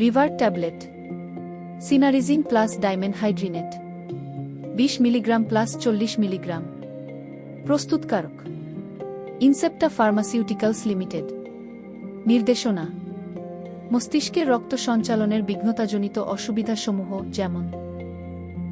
River tablet cinnarizine plus dimenhydrinate 20 milligram plus 40 milligram. প্রস্তুতকারক Incepta pharmaceuticals limited. নির্দেশনা মস্তিষ্কের রক্ত সঞ্চালনের বিঘ্নতাজনিত অসুবিধাসমূহ যেমন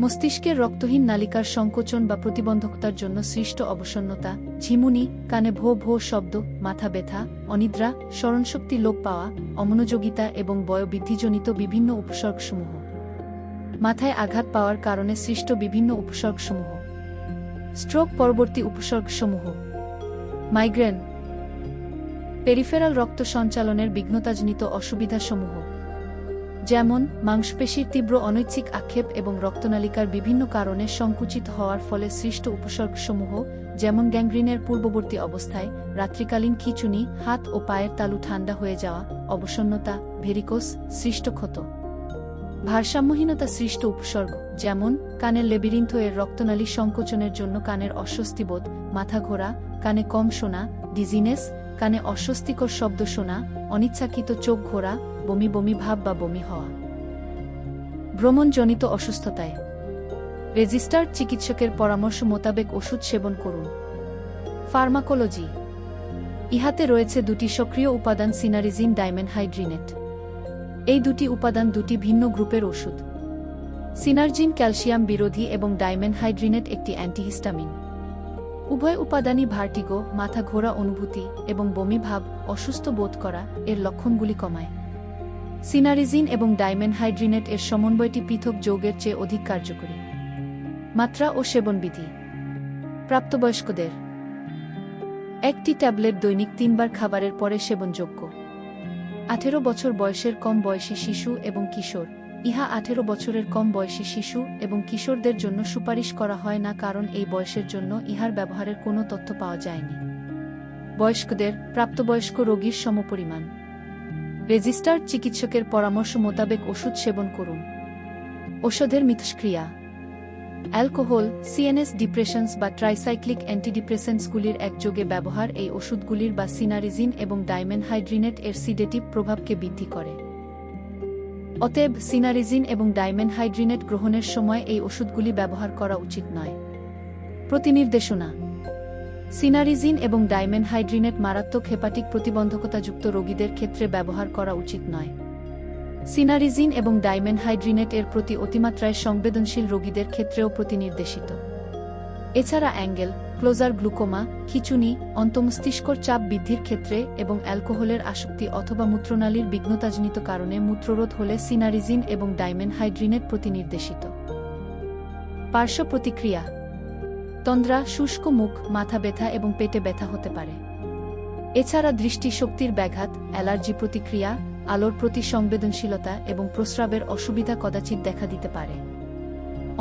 মস্তিষ্কের রক্তহীন নালিকার সংকোচন বা প্রতিবন্ধকতার জন্য সৃষ্ট অবসন্নতা, ঝিমুনি, কানে ভো ভো শব্দ, মাথা ব্যথা, অনিদ্রা, স্মরণশক্তি লোপ পাওয়া, অমনোযোগিতা এবং বয়োবৃদ্ধিজনিত বিভিন্ন উপসর্গসমূহ। মাথায় আঘাত পাওয়ার কারণে সৃষ্ট বিভিন্ন উপসর্গসমূহ। স্ট্রোক পরবর্তী উপসর্গসমূহ মাইগ্রেন। পেরিফেরাল রক্ত সঞ্চালনের বিঘ্নতাজনিত অসুবিধাসমূহ যেমন মাংসপেশির তীব্র অনৈচ্ছিক আক্ষেপ এবং রক্তনালিকার বিভিন্ন কারণে সংকুচিত হওয়ার ফলে সৃষ্ট উপসর্গসমূহ যেমন গ্যাংগ্রিনের পূর্ববর্তী অবস্থায়, রাত্রিকালীন খিঁচুনি, হাত ও পায়ের তালু ঠান্ডা হয়ে যাওয়া, অবসন্নতা, ভেরিকোস, সৃষ্ট ক্ষত। ভারসাম্যহীনতা সৃষ্ট উপসর্গ যেমন কানের লেবিরিন্থ এর রক্তনালী সংকোচনের জন্য কানের অস্বস্তিবোধ, মাথা ঘোরা, কানে কম শোনা, ডিজিনেস, কানে অস্বস্তিকর শব্দ শোনা, অনিচ্ছাকৃত চোখ ঘোরা, বমি বমি ভাব বা বমি হওয়া। ভ্রমণজনিত অসুস্থতায় রেজিস্টার্ড চিকিৎসকের পরামর্শ মোতাবেক ওষুধ সেবন করুন। ফার্মাকোলজি ইহাতে রয়েছে দুটি সক্রিয় উপাদান সিনারিজিন ডাইমেনহাইড্রিনেট। এই দুটি উপাদান দুটি ভিন্ন গ্রুপের ওষুধ। সিনারজিন ক্যালসিয়াম বিরোধী এবং ডাইমেনহাইড্রিনেট একটি অ্যান্টিহিস্টামিন। উভয় উপাদানই ভার্টিগো, মাথা ঘোরা অনুভূতি এবং বমি ভাব, অসুস্থ বোধ করা এর লক্ষণগুলি কমায়। সিনারিজিন এবং ডাইমেনহাইড্রিনেট এর সমন্বয়টি পৃথক যৌগের চেয়ে অধিক কার্যকরী। মাত্রা ও সেবনবিধি প্রাপ্তবয়স্কদের একটি ট্যাবলেট দৈনিক 3 বার খাবারের পরে সেবনযোগ্য। 18 বছর বয়সের কম বয়সী শিশু এবং কিশোর। ইহা 18 বছরের কম বয়সী শিশু এবং কিশোরদের জন্য সুপারিশ করা হয় না, কারণ এই বয়সের জন্য ইহার ব্যবহারের কোনো তথ্য পাওয়া যায়নি। বয়স্কদের প্রাপ্তবয়স্ক রোগীর সমপরিমাণ। রেজিস্টার্ড চিকিৎসকের পরামর্শ মোতাবেক ওষুধ সেবন করুন। ওষুধের মিথস্ক্রিয়া অ্যালকোহল, সিএনএস ডিপ্রেশনস বা ট্রাইসাইক্লিক অ্যান্টিডিপ্রেসেন্টসগুলির একযোগে ব্যবহার এই ওষুধগুলির বা সিনারিজিন এবং ডাইমেনহাইড্রিনেট এর সিডেটিভ প্রভাবকে বৃদ্ধি করে। অতএব সিনারিজিন এবং ডাইমেনহাইড্রিনেট গ্রহণের সময় এই ওষুধগুলি ব্যবহার করা উচিত নয়। প্রতিনির্দেশনা সিনারিজিন এবং ডাইমেনহাইড্রিনেট মারাত্মক হেপাটিক প্রতিবন্ধকতাযুক্ত রোগীদের ক্ষেত্রে ব্যবহার করা উচিত নয়। সিনারিজিন এবং ডাইমেনহাইড্রিনেট এর প্রতি অতিমাত্রায় সংবেদনশীল রোগীদের ক্ষেত্রেও প্রতিনির্দেশিত। এছাড়া অ্যাঙ্গেল, ক্লোজার গ্লুকোমা, খিঁচুনি, অন্তঃমস্তিষ্কর চাপ বৃদ্ধির ক্ষেত্রে এবং অ্যালকোহলের আসক্তি অথবা মূত্রনালীর বিঘ্নতাজনিত কারণে মূত্ররোধ হলে সিনারিজিন এবং ডাইমেনহাইড্রিনেট প্রতিনির্দেশিত। পার্শ্ব প্রতিক্রিয়া তন্দ্রা, শুষ্ক মুখ, মাথা ব্যথা এবং পেটে ব্যথা হতে পারে। এছাড়া দৃষ্টিশক্তির ব্যাঘাত, অ্যালার্জি প্রতিক্রিয়া, আলোর প্রতি সংবেদনশীলতা এবং প্রস্রাবের অসুবিধা কদাচিৎ দেখা দিতে পারে।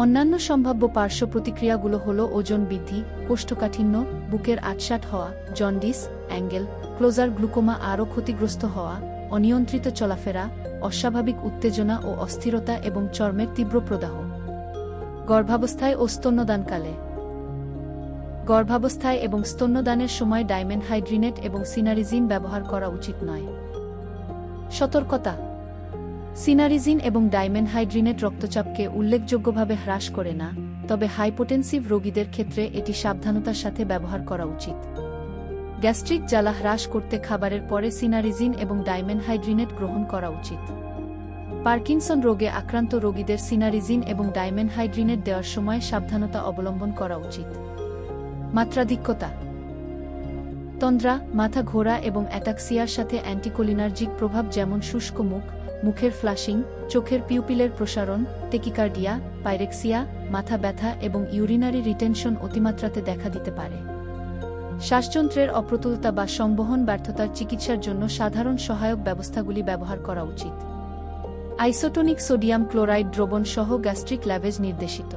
অন্যান্য সম্ভাব্য পার্শ্ব প্রতিক্রিয়াগুলো হল ওজন বৃদ্ধি, কোষ্ঠকাঠিন্য, বুকের আটসাট হওয়া, জন্ডিস, অ্যাঙ্গেল, ক্লোজার গ্লুকোমা আরও ক্ষতিগ্রস্ত হওয়া, অনিয়ন্ত্রিত চলাফেরা, অস্বাভাবিক উত্তেজনা ও অস্থিরতা এবং চর্মের তীব্র প্রদাহ। গর্ভাবস্থায় ও স্তন্যদানকালে গর্ভাবস্থায় এবং স্তন্যদানের সময় ডাইমেনহাইড্রিনেট এবং সিনারিজিন ব্যবহার করা উচিত নয়। সতর্কতা সিনারিজিন এবং ডাইমেনহাইড্রিনেট রক্তচাপকে উল্লেখযোগ্যভাবে হ্রাস করে না, তবে হাইপোটেনসিভ রোগীদের ক্ষেত্রে এটি সাবধানতার সাথে ব্যবহার করা উচিত। গ্যাস্ট্রিক জ্বালা হ্রাস করতে খাবারের পরে সিনারিজিন এবং ডাইমেনহাইড্রিনেট গ্রহণ করা উচিত। পার্কিনসন রোগে আক্রান্ত রোগীদের সিনারিজিন এবং ডাইমেনহাইড্রিনেট দেওয়ার সময় সাবধানতা অবলম্বন করা উচিত। মাত্রাধিক্যতা তন্দ্রা, মাথা ঘোরা এবং অ্যাটাক্সিয়ার সাথে অ্যান্টিকোলিনার্জিক প্রভাব যেমন শুষ্ক মুখ, মুখের ফ্লাশিং, চোখের পিউপিলের প্রসারণ, টেকিকার্ডিয়া, পাইরেক্সিয়া, মাথা ব্যথা এবং ইউরিনারি রিটেনশন অতিমাত্রাতে দেখা দিতে পারে। শ্বাসযন্ত্রের অপ্রতুলতা বা সংবহন ব্যর্থতার চিকিৎসার জন্য সাধারণ সহায়ক ব্যবস্থাগুলি ব্যবহার করা উচিত। আইসোটোনিক সোডিয়াম ক্লোরাইড দ্রবণ সহ গ্যাস্ট্রিক ল্যাভেজ নির্দেশিত।